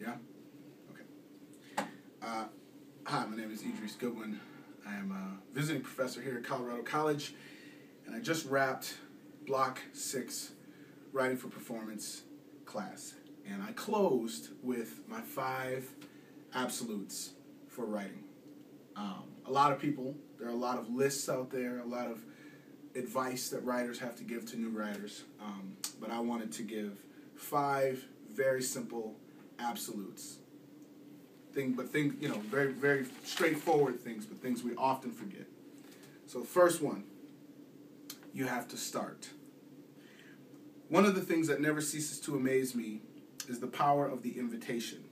Yeah? Okay. Hi, my name is Idris Goodwin. I am a visiting professor here at Colorado College, and I just wrapped Block 6 Writing for Performance class. And I closed with my 5 absolutes for writing. A lot of people, there are a lot of lists out there, a lot of advice that writers have to give to new writers, but I wanted to give 5 very simple absolutes. Very, very straightforward things, but things we often forget. So first one, you have to start. One of the things that never ceases to amaze me is the power of the invitation.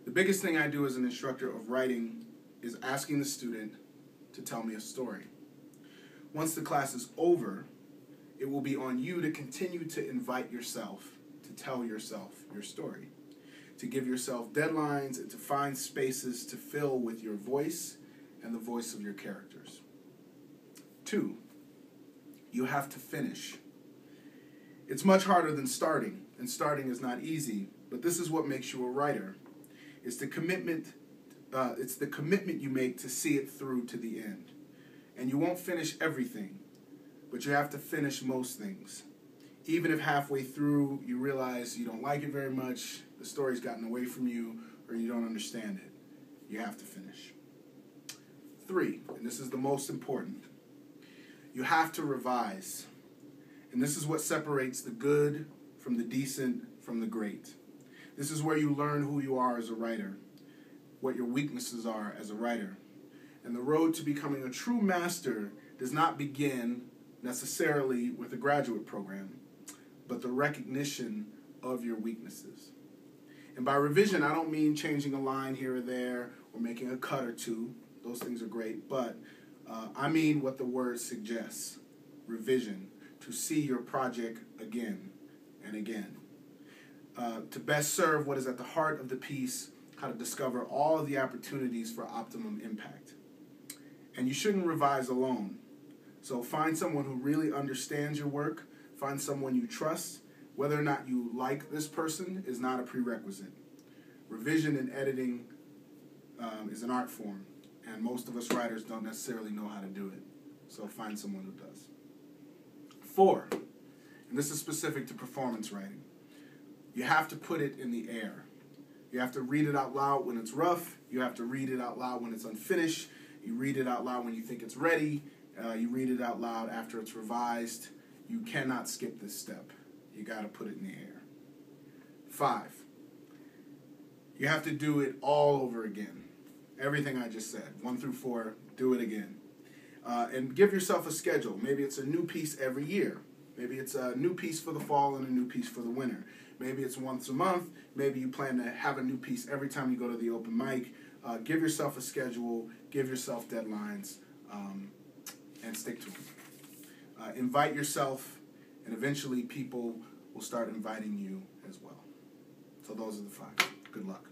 The biggest thing I do as an instructor of writing is asking the student to tell me a story. Once the class is over, it will be on you to continue to invite yourself to tell yourself your story, to give yourself deadlines and to find spaces to fill with your voice and the voice of your characters. 2, you have to finish. It's much harder than starting, and starting is not easy, but this is what makes you a writer. It's the commitment you make to see it through to the end. And you won't finish everything, but you have to finish most things. Even if halfway through you realize you don't like it very much, the story's gotten away from you, or you don't understand it, you have to finish. 3, and this is the most important, you have to revise. And this is what separates the good from the decent from the great. This is where you learn who you are as a writer, what your weaknesses are as a writer. And the road to becoming a true master does not begin necessarily with a graduate program, but the recognition of your weaknesses. And by revision, I don't mean changing a line here or there or making a cut or 2. Those things are great, but I mean what the word suggests, revision, to see your project again and again. To best serve what is at the heart of the piece, how to discover all of the opportunities for optimum impact. And you shouldn't revise alone. So find someone who really understands your work, find someone you trust. Whether or not you like this person is not a prerequisite. Revision and editing is an art form, and most of us writers don't necessarily know how to do it. So find someone who does. 4, and this is specific to performance writing, you have to put it in the air. You have to read it out loud when it's rough. You have to read it out loud when it's unfinished. You read it out loud when you think it's ready. You read it out loud after it's revised. You cannot skip this step. You got to put it in the air. 5, you have to do it all over again. Everything I just said, 1 through 4, do it again. And give yourself a schedule. Maybe it's a new piece every year. Maybe it's a new piece for the fall and a new piece for the winter. Maybe it's once a month. Maybe you plan to have a new piece every time you go to the open mic. Give yourself a schedule. Give yourself deadlines. And stick to them. Invite yourself, and eventually people will start inviting you as well. So those are the 5. Good luck.